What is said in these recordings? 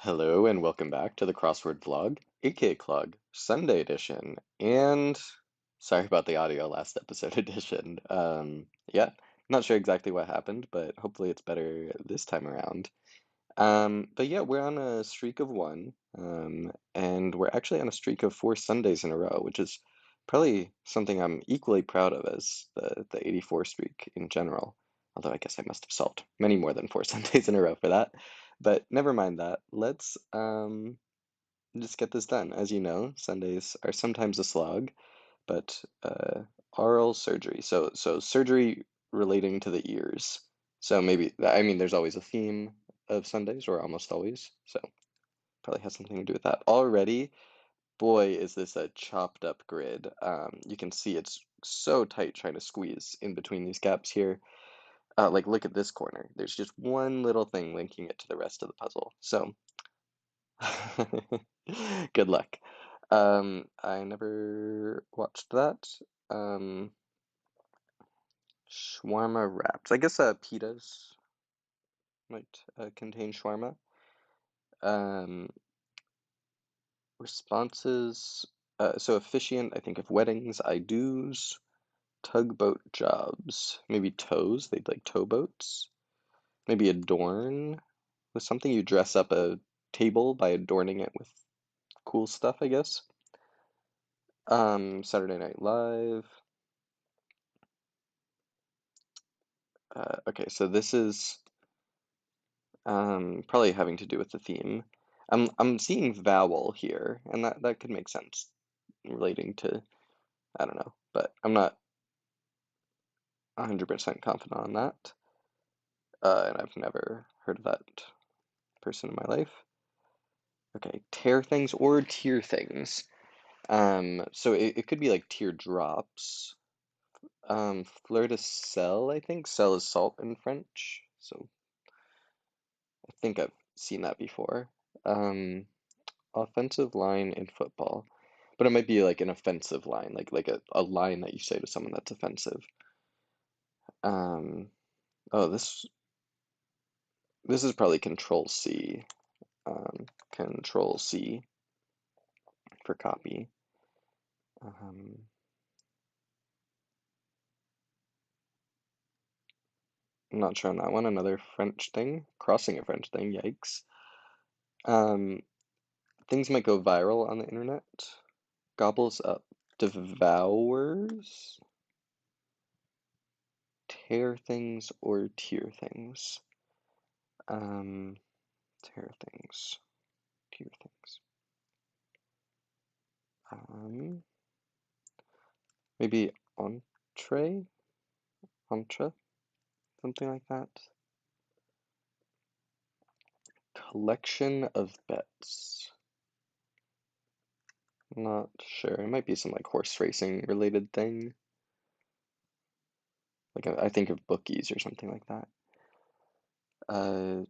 Hello and welcome back to the Crossword vlog, aka Clog, Sunday edition. And sorry about the audio last episode edition. Yeah, not sure exactly what happened, but hopefully it's better this time around. But yeah, we're on a streak of one, and we're actually on a streak of 4 Sundays in a row, which is probably something I'm equally proud of as the 84 streak in general. Although I guess I must have solved many more than 4 Sundays in a row for that. But never mind that. Let's just get this done. As you know, Sundays are sometimes a slog, but oral surgery. So surgery relating to the ears. So maybe I mean there's always a theme of Sundays, or almost always. So probably has something to do with that. Already, boy, is this a chopped up grid. You can see it's so tight trying to squeeze in between these gaps here. Like look at this corner. There's just one little thing linking it to the rest of the puzzle. So good luck. I never watched that. Um, Shawarma wraps. I guess pitas might contain shawarma. Um, Responses. So officiant, I think of weddings, I do's, tugboat jobs. Maybe tows, they'd like towboats. Maybe adorn with something. You dress up a table by adorning it with cool stuff, I guess. Saturday Night Live. Okay, so this is probably having to do with the theme. I'm seeing vowel here, and that could make sense relating to I don't know, but I'm not 100% confident on that. And I've never heard of that person in my life. Okay, tear things or tear things. So it could be like teardrops. Fleur de sel, I think. Sel is salt in French, so I think I've seen that before. Um, Offensive line in football. But it might be like an offensive line, like a line that you say to someone that's offensive. Um, oh, this is probably Control C. Control C for copy. Um, I'm not sure on that one. Another French thing, crossing a French thing. Yikes. Um, Things might go viral on the internet. Gobbles up, devours, tear things or tear things. Um, Tear things, tear things. Um, Maybe entree, entre, something like that. Collection of bets. Not sure. It might be some like horse racing related thing. Like I think of bookies or something like that. Uh,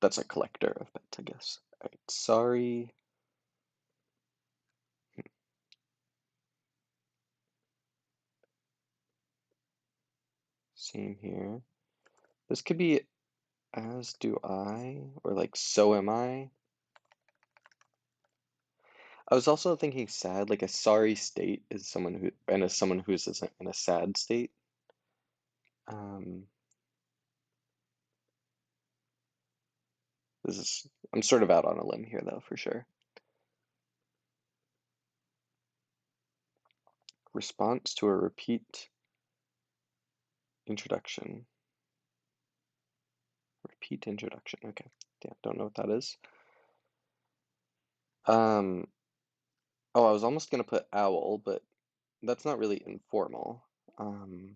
that's a collector of bets, I guess. All right, sorry. Same here. This could be as do I, or like so am I. I was also thinking sad, like a sorry state is someone who, and as someone who's in a sad state. Um, I'm sort of out on a limb here though, for sure. Response to a repeat introduction. Repeat introduction. Okay. Yeah, don't know what that is. Um, oh, I was almost gonna put owl, but that's not really informal. Um,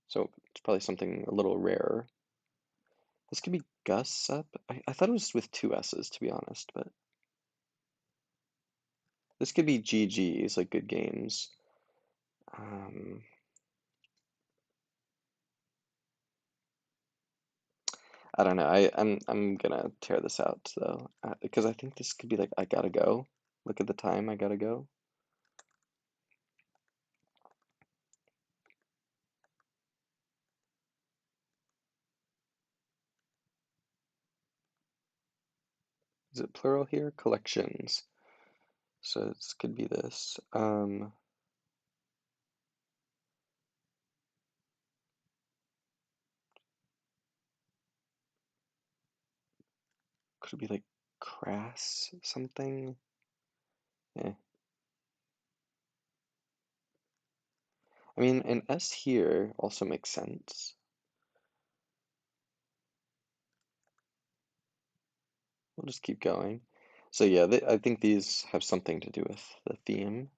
so it's probably something a little rarer. This could be Gus up. I thought it was with two S's, to be honest, but this could be GG's, like good games. Um, I don't know. I'm gonna tear this out though, because I think this could be like I gotta go. Look at the time, I gotta go. Is it plural here? Collections. So this could be this. Could it be like crass something? Eh. I mean, an S here also makes sense. We'll just keep going. So yeah, I think these have something to do with the theme.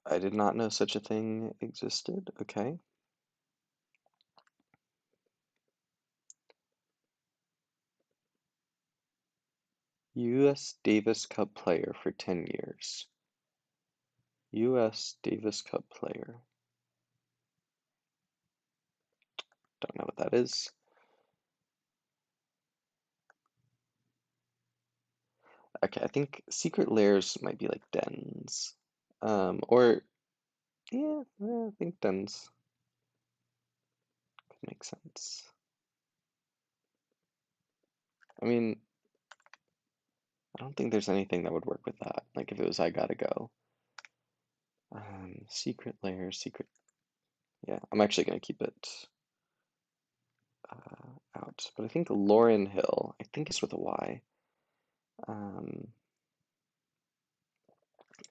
I did not know such a thing existed. Okay. U.S. Davis Cup player for 10 years. U.S. Davis Cup player. Don't know what that is. Okay, I think secret lairs might be like dens. Or, yeah, I think dens could make sense. I mean, I don't think there's anything that would work with that. Like if it was I gotta go. Secret lair, secret. Yeah, I'm actually gonna keep it out. But I think Lauren Hill, I think it's with a Y. Um,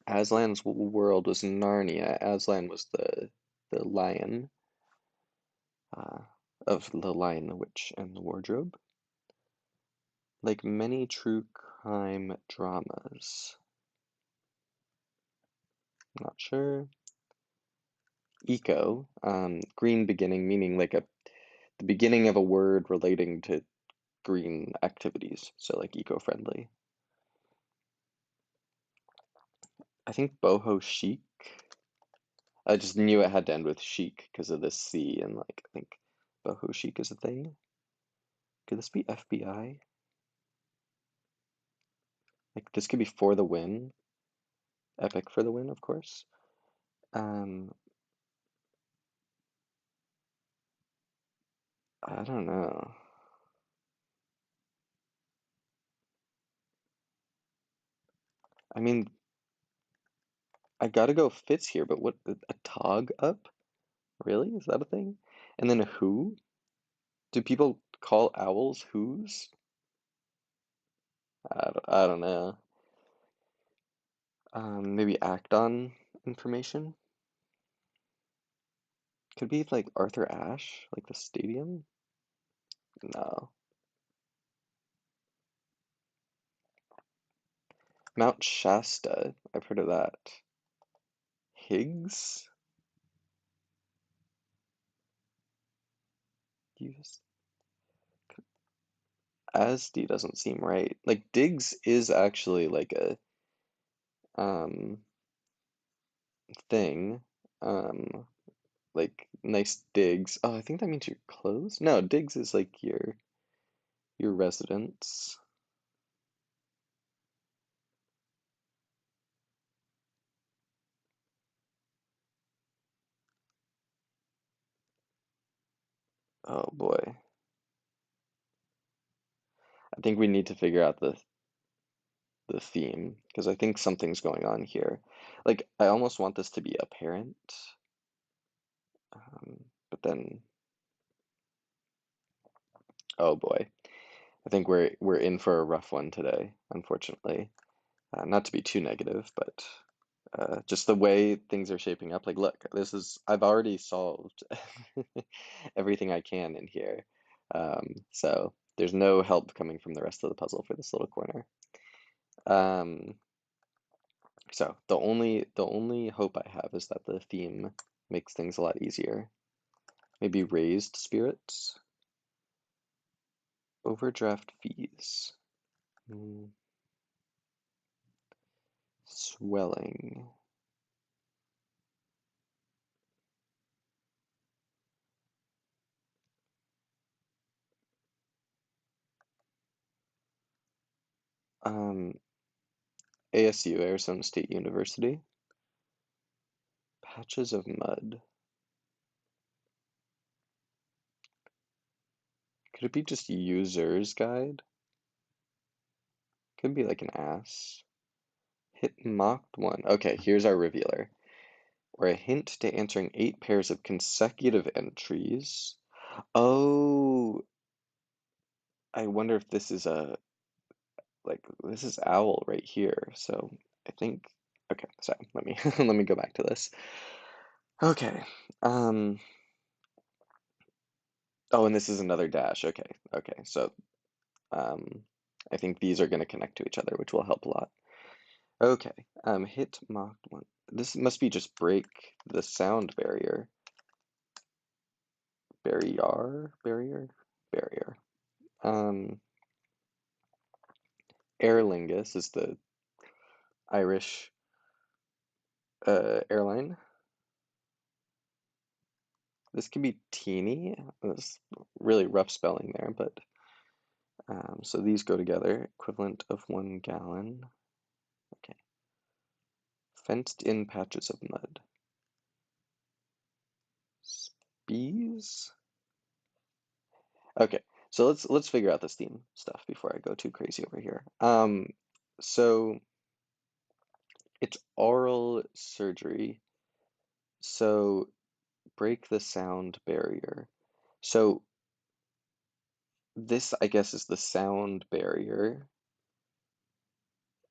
Aslan's world was Narnia. Aslan was the lion uh, of The Lion, the Witch, and the Wardrobe. Like many true crime dramas. Not sure. Eco, green beginning, meaning like the beginning of a word relating to green activities. So like eco-friendly. I think boho chic. I just knew it had to end with chic because of the C and like I think boho chic is a thing. Could this be FBI? Like this could be for the win. Epic for the win, of course. Um, I don't know. I mean, I gotta go fits here, but what, a tog up? Really? Is that a thing? And then a who? Do people call owls who's? I don't know. Maybe act on information? Could be like Arthur Ashe, like the stadium? No. Mount Shasta. I've heard of that. Higgs? Use ASD doesn't seem right. Like Diggs is actually like a um thing. Um like nice digs. Oh, I think that means your clothes? No, digs is like your residence. Oh boy. I think we need to figure out the theme because I think something's going on here. Like I almost want this to be apparent. But then oh boy. I think we're in for a rough one today, unfortunately. Not to be too negative, but just the way things are shaping up. Like, look, I've already solved everything I can in here. So there's no help coming from the rest of the puzzle for this little corner. Um, so the only hope I have is that the theme makes things a lot easier. Maybe raised spirits, overdraft fees, mm, swelling. Um, ASU, Arizona State University. Patches of mud. Could it be just user's guide? Could be like an ass. Hit mocked one. Okay, here's our revealer. Or a hint to answering 8 pairs of consecutive entries. Oh, I wonder if this is this is owl right here. So I think, okay, sorry, let me let me go back to this. Okay. Um, oh, and this is another dash. Okay. Okay. So, um, I think these are going to connect to each other, which will help a lot. Okay. Hit mocked one. This must be just break the sound barrier. Barrier. Um, Aer Lingus is the Irish airline. This could be teeny. That's really rough spelling there, but so these go together. Equivalent of 1 gallon. Okay. Fenced in patches of mud. Bees? Okay, so let's figure out this theme stuff before I go too crazy over here. So it's oral surgery. So break the sound barrier. So this, I guess, is the sound barrier,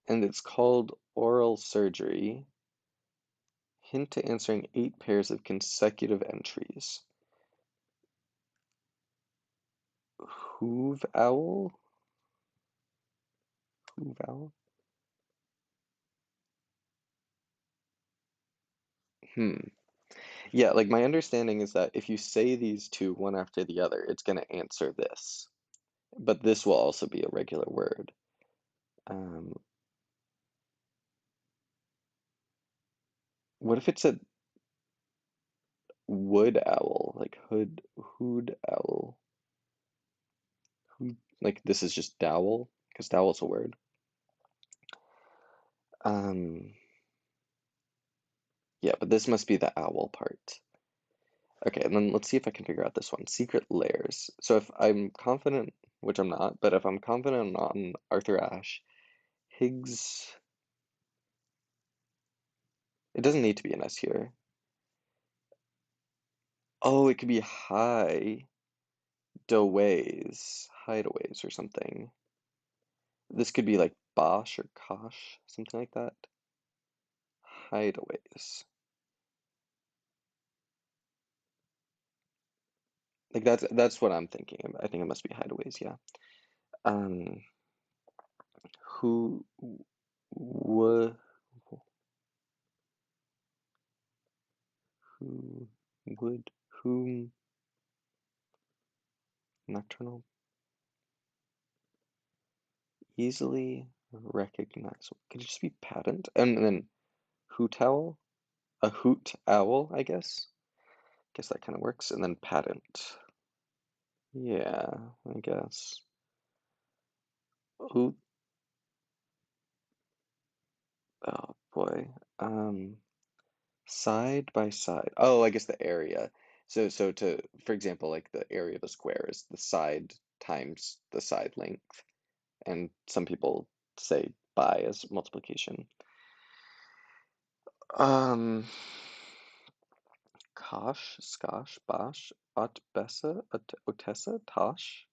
and it's called oral surgery. Hint to answering 8 pairs of consecutive entries. Hoove owl? Hoove owl? Hmm. Yeah, like my understanding is that if you say these two one after the other, it's going to answer this. But this will also be a regular word. Um, what if it's a wood owl? Like hood owl. Like this is just dowel, because dowel's a word. Um, yeah, but this must be the owl part. Okay, and then let's see if I can figure out this one. Secret layers. So if I'm confident, which I'm not, but if I'm confident on Arthur Ashe, Higgs, it doesn't need to be an S here. Oh, it could be hideaways or something. This could be like Bosch or Kosh, something like that. Hideaways. Like that's what I'm thinking. I think it must be hideaways, yeah. Um, who, wh, who would, whom, nocturnal, easily recognizable. Could it just be patent? And then hoot owl, a hoot owl, I guess. Guess that kind of works. And then patent. Yeah, I guess. Hoot. Oh boy. Side by side. Oh, I guess the area. So for example, like the area of a square is the side times the side length, and some people say by as multiplication. Um, Kosh, Skosh, Bosh, Otbessa, Otessa, Tosh.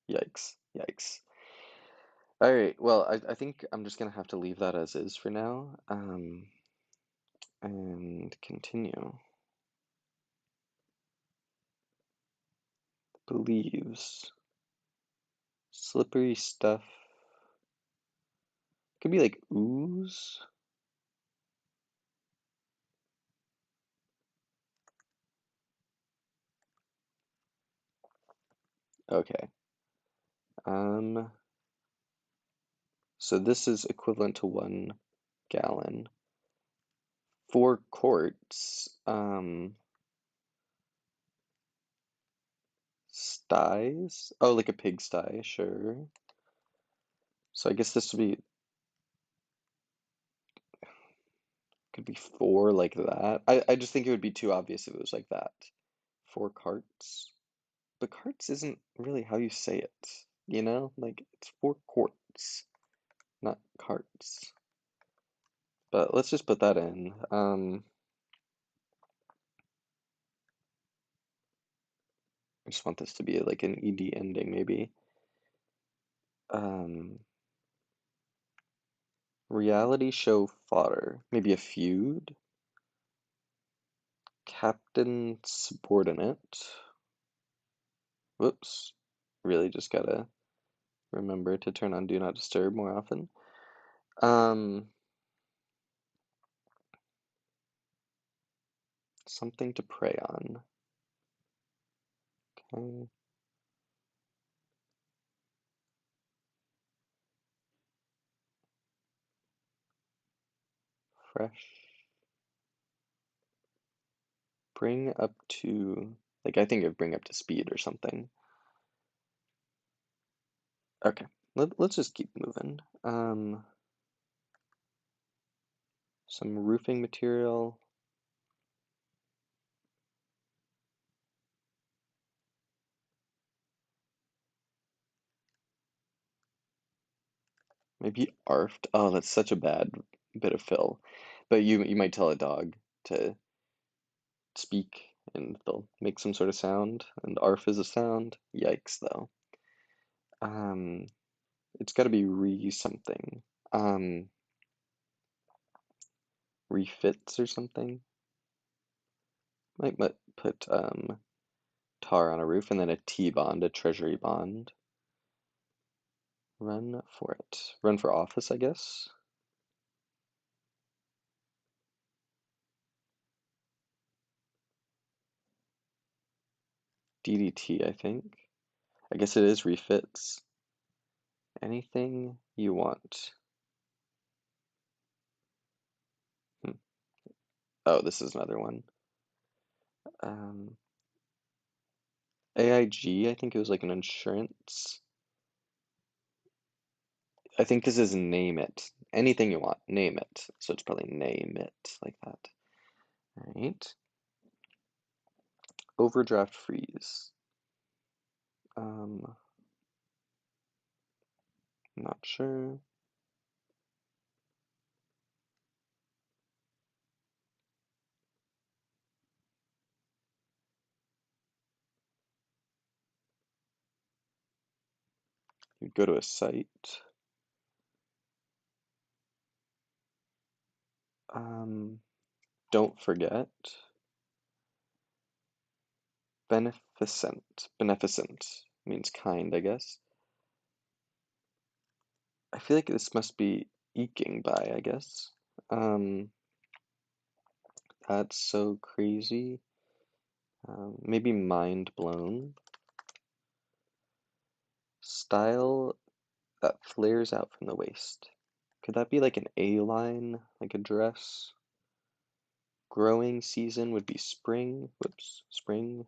Yikes, yikes. All right, well, I think I'm just gonna have to leave that as is for now, and continue. Believes. Slippery stuff. Could be like ooze. Okay. Um, so this is equivalent to 1 gallon. 4 quarts. Styes? Oh, like a pigsty, sure. So I guess this would be, could be 4 like that. I just think it would be too obvious if it was like that. 4 carts. but carts isn't really how you say it, you know? Like, it's four quarts, not carts. But let's just put that in. I just want this to be like an ED ending, maybe. Um, reality show fodder, maybe a feud. Captain subordinate. Whoops. Really just gotta remember to turn on Do Not Disturb more often. Um, something to prey on. Okay. Fresh. Bring up to, like, I think of bring up to speed or something. Okay, let's just keep moving. Some roofing material. Maybe arfed. Oh, that's such a bad bit of fill. But you might tell a dog to speak and they'll make some sort of sound, and arf is a sound. Yikes, though. Um, it's got to be re something. Um, refits or something. Might put tar on a roof and then a T bond, a treasury bond. Run for it. Run for office, I guess. DDT, I think. I guess it is refits. Anything you want. Hmm. Oh, this is another one. Um, AIG, I think it was like an insurance. I think this is name it. Anything you want, name it. So it's probably name it like that. All right. Overdraft freeze. Um, not sure. You go to a site. Um, don't forget. Beneficent. Beneficent means kind, I guess. I feel like this must be eking by, I guess. Um, that's so crazy. Maybe mind blown. Style that flares out from the waist. Could that be like an A line, like a dress? Growing season would be spring. Whoops, spring.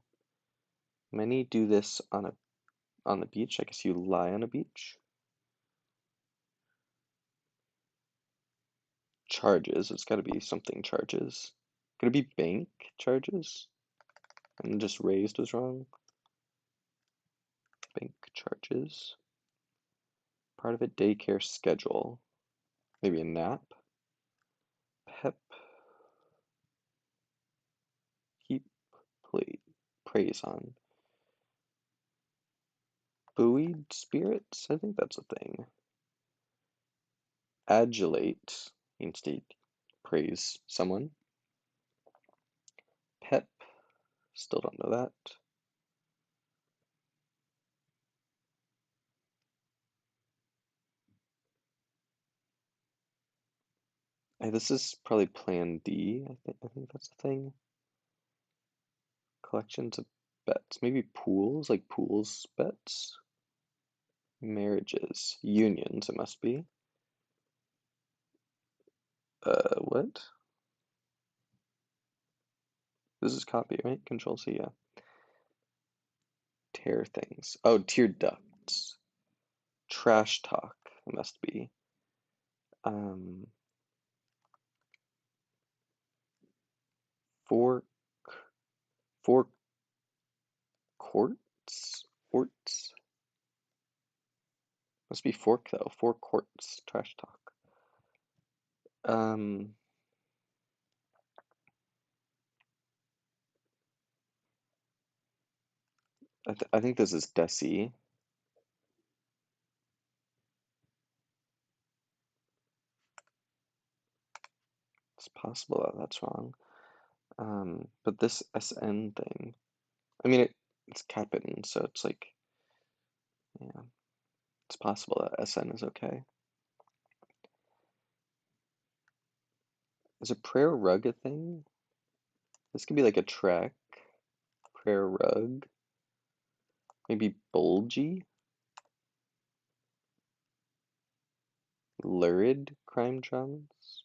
Many do this on the beach. I guess you lie on a beach. Charges. It's got to be something charges. Could it be bank charges? And just raised was wrong. Bank charges. Part of a daycare schedule. Maybe a nap. Pep. Heap. Play. Praise on. Buoyed spirits? I think that's a thing. Adulate means to praise someone. Pep. Still don't know that. Hey, this is probably Plan D. I think that's the thing. Collections of bets. Maybe pools, like pools bets. Marriages. Unions, it must be. What? This is copy, right? Control C, yeah. Tear things. Oh, tear ducts. Trash talk, it must be. Um, fork. Fork court? Orts. Orts. Must be fork though. Four quarts. Trash talk. Um, I think this is deci. It's possible that that's wrong. But this SN thing, I mean, it's capitan, so it's like, yeah, it's possible that SN is okay. Is a prayer rug a thing? This could be like a trek. Prayer rug. Maybe bulgy? Lurid crime drums?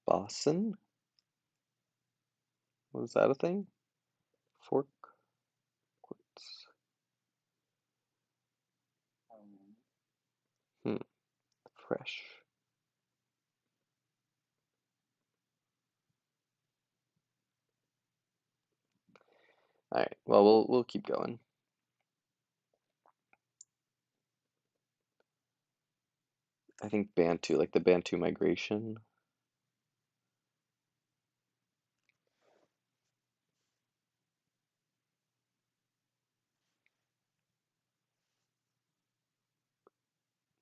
Boston? Was that a thing? Fork? Quartz. Hmm, fresh. Alright, well, we'll keep going. I think Bantu, like the Bantu migration.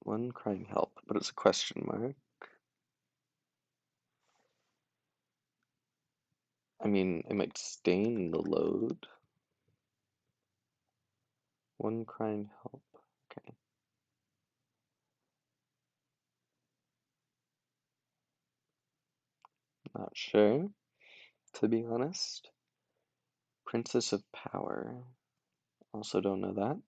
One crying help, but it's a question mark. I mean, it might stain the load. One crying help. Okay. Not sure, to be honest. Princess of Power. Also don't know that.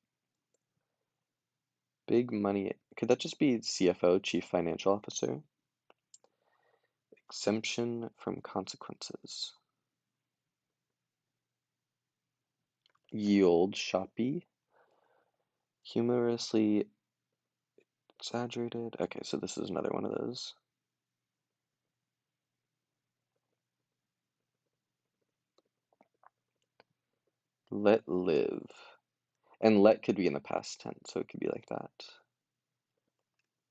Big money. Could that just be CFO, Chief Financial Officer? Exemption from consequences. Yield shoppy. Humorously exaggerated. Okay, so this is another one of those. Let live. And let could be in the past tense, so it could be like that.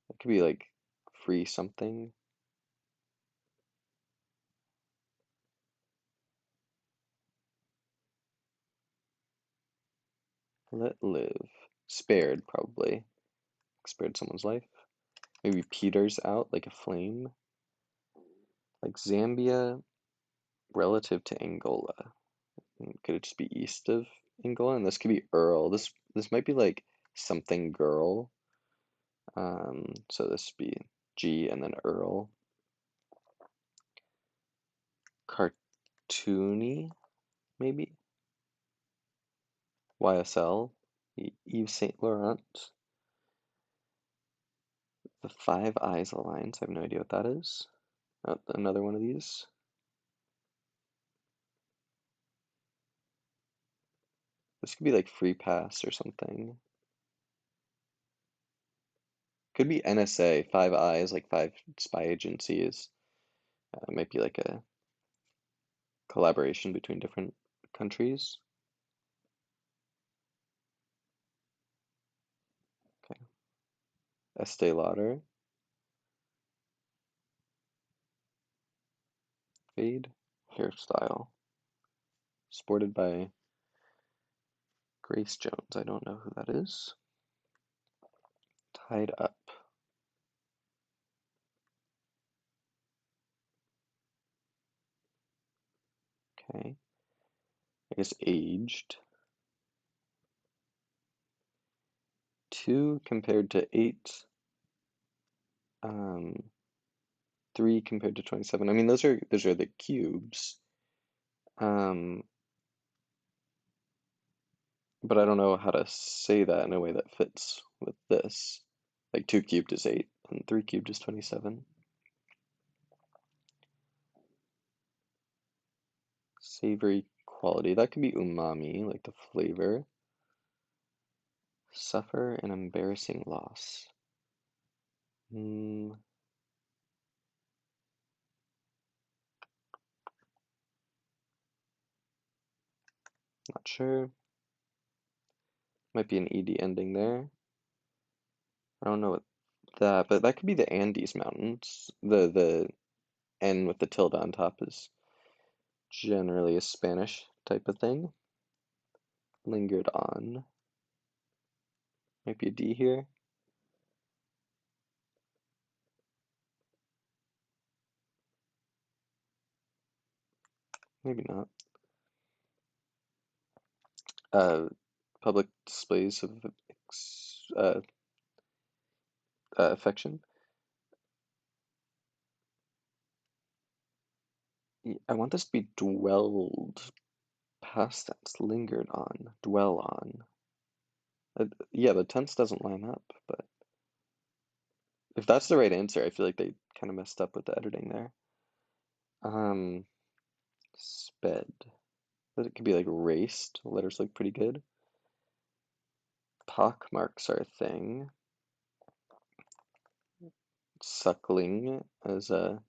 It could be like free something. Let live. Spared, probably. Spared someone's life. Maybe peters out like a flame. Like Zambia relative to Angola. Could it just be east of Angola? And this could be Earl. This might be like something girl. So this would be G and then Earl. Cartoony, maybe? YSL. Yves Saint Laurent. The Five Eyes Alliance. I have no idea what that is. Another one of these. This could be like Free Pass or something. Could be NSA, Five Eyes, like five spy agencies. Might be like a collaboration between different countries. Okay. Estee Lauder. Fade. Hairstyle. Sported by Grace Jones. I don't know who that is. Tied up. Okay. I guess aged. 2 compared to 8. Um, 3 compared to 27. I mean, those are the cubes. Um, but I don't know how to say that in a way that fits with this. Like 2 cubed is 8, and 3 cubed is 27. Savory quality. That could be umami, like the flavor. Suffer an embarrassing loss. Not sure. Might be an ED ending there. I don't know what that, but that could be the Andes Mountains. The N with the tilde on top is generally a Spanish type of thing. Lingered on. Might be a D here. Maybe not. Public displays of uh, affection. I want this to be dwelled, past tense, lingered on, dwell on. Yeah, the tense doesn't line up, but if that's the right answer, I feel like they kind of messed up with the editing there. Um, sped. But it could be like raced. Letters look pretty good. Pock marks are a thing. Suckling, as a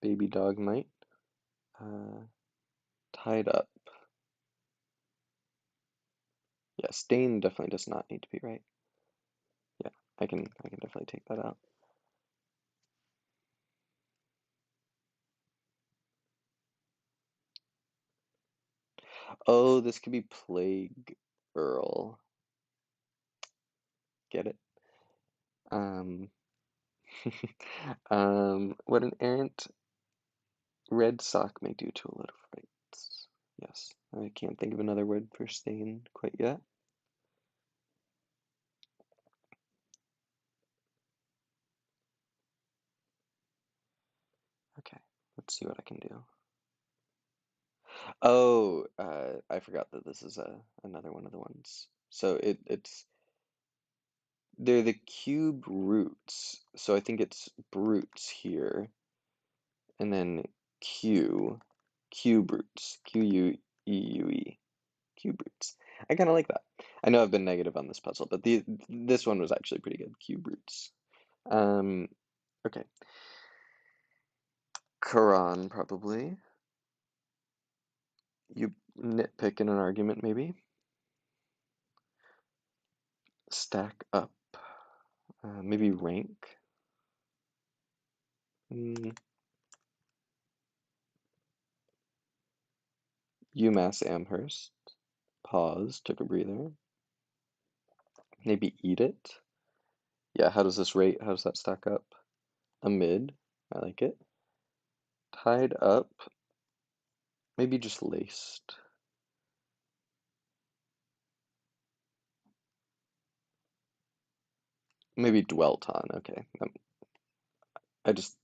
baby dog might. Uh, tied up. Yeah, stain definitely does not need to be right. Yeah, I can definitely take that out. Oh, this could be plague Earl. Get it? Um, what an errant red sock may do to a load of rights. Yes, I can't think of another word for stain quite yet. Okay, let's see what I can do. Oh, I forgot that this is another one of the ones. So it's they're the cube roots. So I think it's brutes here, and then cube roots, Queue, cube roots. I kind of like that. I know I've been negative on this puzzle, but this one was actually pretty good. Cube roots. Um, okay. Quran probably. You nitpick in an argument maybe. Stack up. Maybe rank. Mm, UMass Amherst. Pause, took a breather. Maybe eat it. Yeah, how does this rate? How does that stack up? A mid. I like it. Tied up. Maybe just laced. Maybe dwelt on. Okay. I just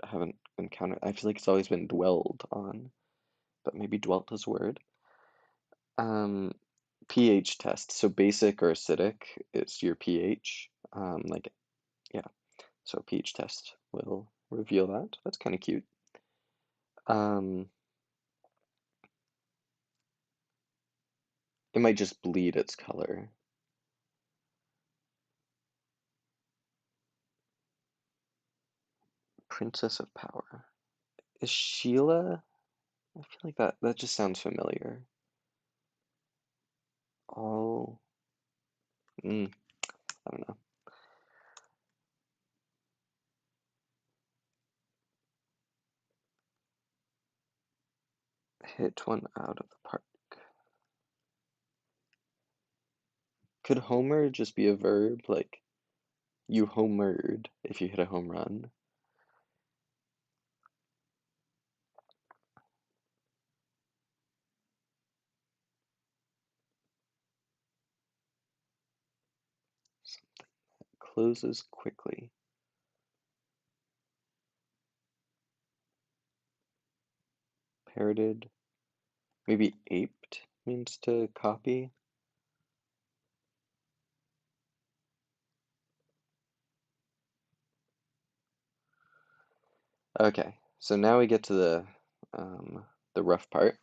haven't encountered. I feel like it's always been dwelled on, but maybe dwelt is a word. Um, pH test. So basic or acidic, it's your pH. Like, yeah. So pH test will reveal that. That's kind of cute. Um, it might just bleed its color. Princess of Power. Is Sheila? I feel like that just sounds familiar. Oh, I don't know. Hit one out of the park. Could homer just be a verb? Like, you homered if you hit a home run. Something that closes quickly. Parroted. Maybe aped means to copy. Okay, so now we get to the rough part,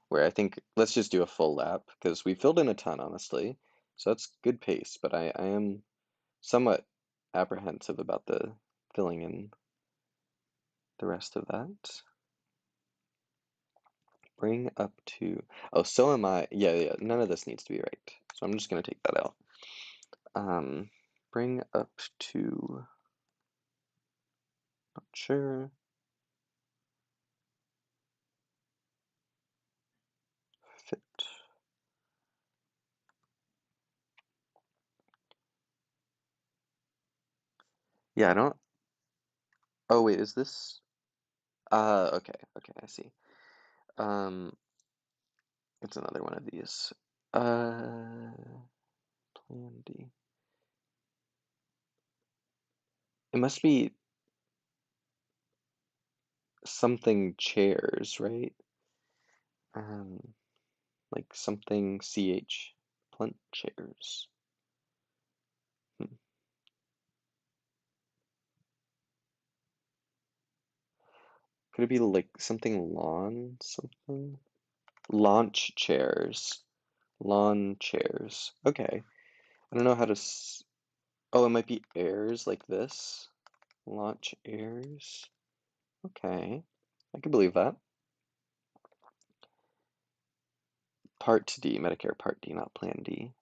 where I think let's just do a full lap because we filled in a ton, honestly. So that's good pace, but I am somewhat apprehensive about the filling in the rest of that. Bring up to. Oh, so am I. Yeah, yeah. None of this needs to be right. So I'm just gonna take that out. Um, bring up to. Not sure. Fit. Yeah, I don't. Oh, wait, is this? Okay, okay, I see. Um, it's another one of these. Plan D. It must be something chairs, right? Um, like something CH. Plant chairs. Hmm. Could it be like something lawn? Something? Launch chairs. Lawn chairs. Okay. I don't know how to. Oh, it might be airs like this. Launch airs. Okay. I can believe that. Part D, Medicare Part D, not Plan D.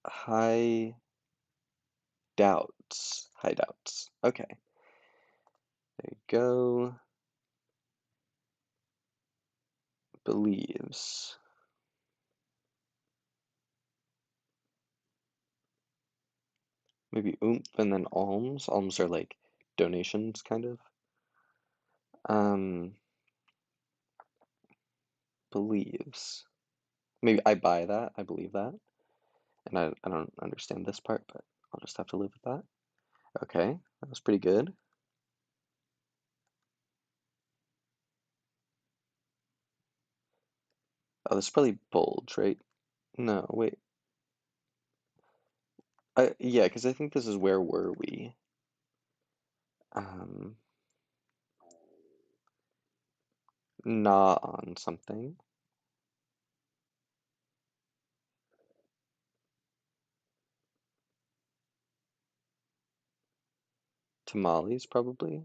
High doubts. High doubts. Okay. There you go. Believes. Maybe oomph and then alms. Alms are like donations, kind of. Um, believes. Maybe I buy that. I believe that. And I don't understand this part, but I'll just have to live with that. Okay, that was pretty good. Oh, this is probably bulge, right? No, wait. Yeah, because I think this is where were we? Um, Gnaw on something. Tamales, probably.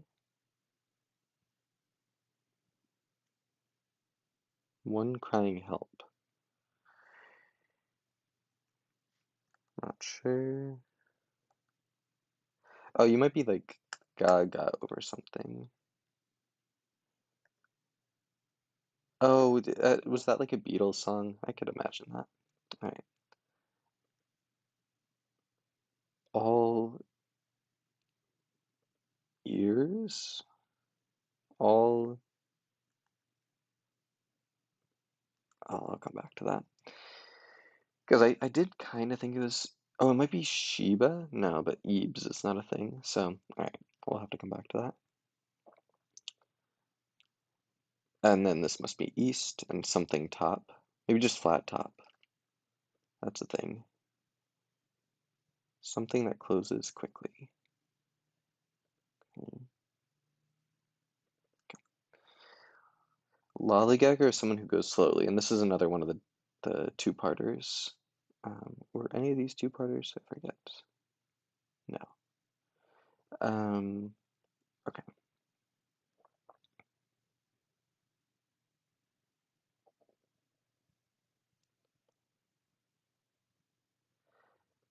One crying help. Not sure. Oh, you might be like Gaga over something. Oh, was that like a Beatles song? I could imagine that. All right. All ears? All. Oh, I'll come back to that. Because I did kind of think it was. Oh, it might be Sheba? No, but Ebes is not a thing. So, alright, we'll have to come back to that. And then this must be east and something top. Maybe just flat top. That's a thing. Something that closes quickly. Hmm. Lollygagger is someone who goes slowly, and this is another one of the two-parters. Were any of these two-parters? I forget. No. Um, okay.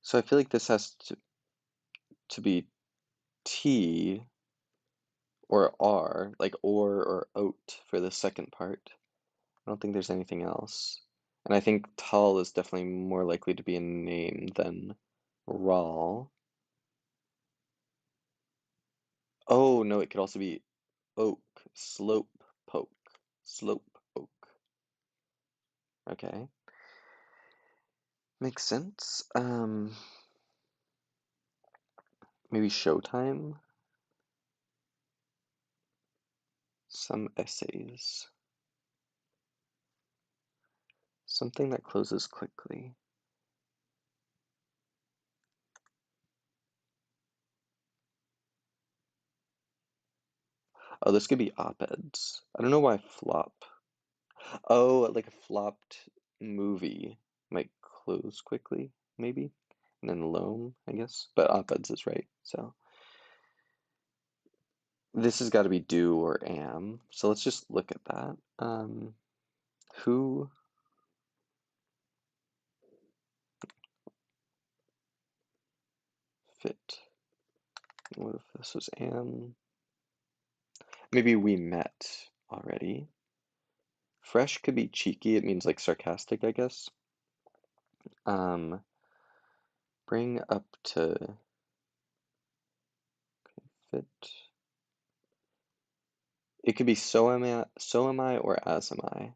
So I feel like this has to be T or R, like or oat for the second part. I don't think there's anything else. And I think tall is definitely more likely to be a name than rawl. Oh, no, it could also be oak, slope, poke, slope, oak. Okay, makes sense. Maybe showtime, some essays, something that closes quickly. Oh, this could be op-eds. I don't know why flop. Oh, like a flopped movie might close quickly, maybe. And then loam, I guess. But op-eds is right, so. This has got to be do or am. So let's just look at that. Who fit? What if this was am? Maybe we met already. Fresh could be cheeky. It means like sarcastic, I guess. Um, bring up to fit. It could be so am I, or as am I.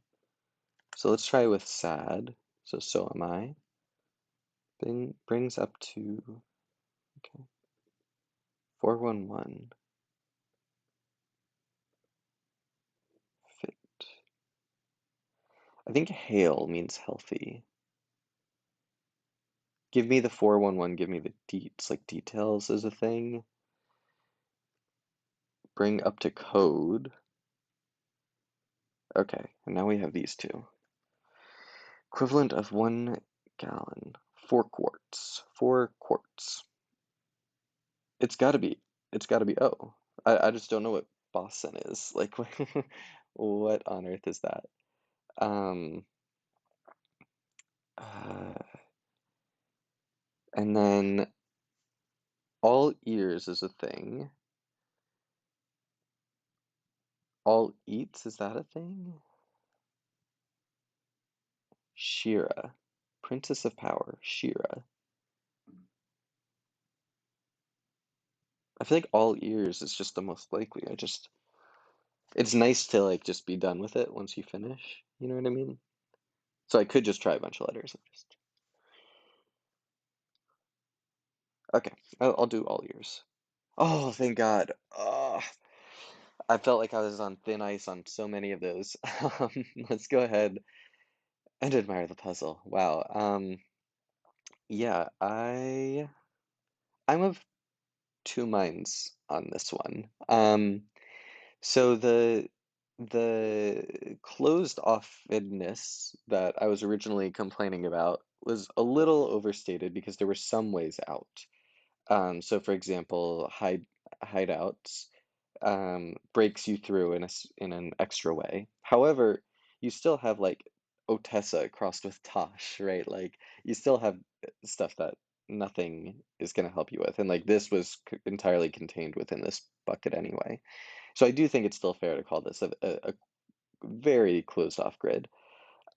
So let's try with sad. So am I. Brings up to, okay. 411. Fit. I think hail means healthy. Give me the 411, give me the deets, like details is a thing. Bring up to code. Okay, and now we have these two. Equivalent of 1 gallon. 4 quarts. 4 quarts. It's gotta be. It's gotta be O. I just don't know what Boston is. Like, what on earth is that? Um, uh, and then all ears is a thing. All eats, is that a thing? Shira. Princess of Power. Shira. I feel like all ears is just the most likely. It's nice to like just be done with it once you finish. You know what I mean? So I could just try a bunch of letters. Okay, I'll do all ears. Oh, thank God. Oh, I felt like I was on thin ice on so many of those. Let's go ahead and admire the puzzle. Wow. Yeah, I'm of two minds on this one. So the closed offedness that I was originally complaining about was a little overstated because there were some ways out. So for example, hideouts breaks you through in an extra way. However, you still have like Otessa crossed with Tosh, right? Like you still have stuff that nothing is going to help you with, and like this was entirely contained within this bucket anyway. So I do think it's still fair to call this a very closed off grid.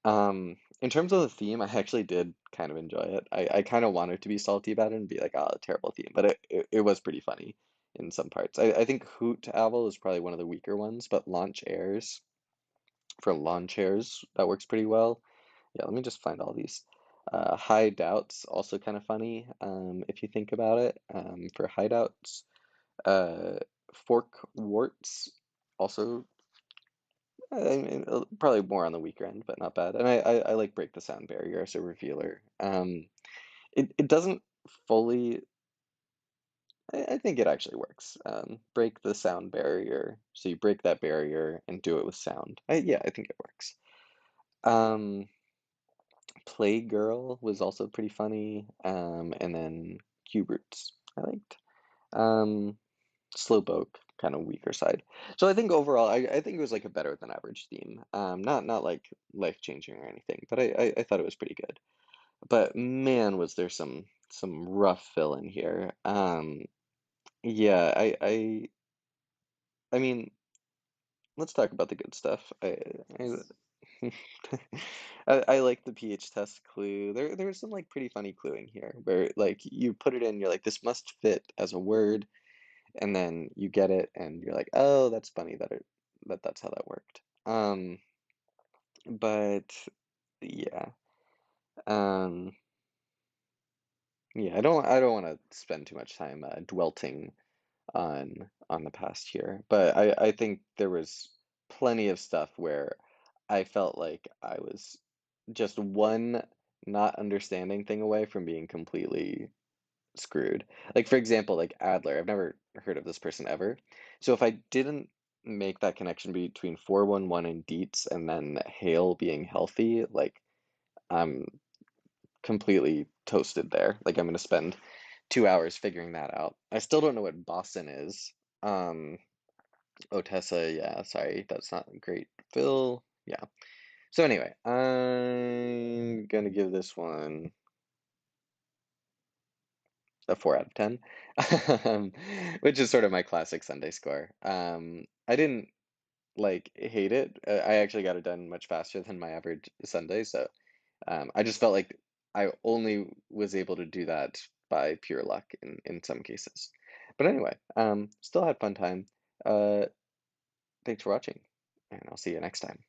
In terms of the theme, I actually did kind of enjoy it. I kind of wanted to be salty about it and be like, oh, a terrible theme, but it was pretty funny in some parts. I think Hoot Owl is probably one of the weaker ones, but Launch Airs for lawn chairs, that works pretty well. Yeah, let me just find all these. Hideouts, also kind of funny, if you think about it, for hideouts. Uh, Fork warts, also I mean, probably more on the weaker end, but not bad. And I like break the sound barrier as a revealer. It doesn't fully. I think it actually works. Break the sound barrier. So you break that barrier and do it with sound. Yeah, I think it works. Um, Playgirl was also pretty funny. And then Cube Roots I liked. Um, Slowpoke, kind of weaker side. So I think overall, I think it was like a better than average theme. Not like life changing or anything, but I thought it was pretty good. But man, was there some rough fill in here. Yeah, I mean, let's talk about the good stuff. I like the pH test clue. There was some like pretty funny cluing here where like you put it in, you're like, this must fit as a word, and then you get it and you're like, oh, that's funny that's how that worked. But yeah. Um yeah, I don't want to spend too much time dwelting on the past here, but I think there was plenty of stuff where I felt like I was just one not understanding thing away from being completely screwed. Like for example, like Adler, I've never heard of this person ever. So if I didn't make that connection between 411 and Dietz and then Hale being healthy, like I'm completely toasted there. Like I'm gonna spend 2 hours figuring that out. I still don't know what Boston is. Um, Oh, Tessa, yeah, sorry, that's not great. Phil, yeah. So anyway, I'm gonna give this one a 4 out of 10, um, which is sort of my classic Sunday score. I didn't like hate it. I actually got it done much faster than my average Sunday, so I just felt like I only was able to do that by pure luck in some cases. But anyway, still had fun time. Uh, Thanks for watching, and I'll see you next time.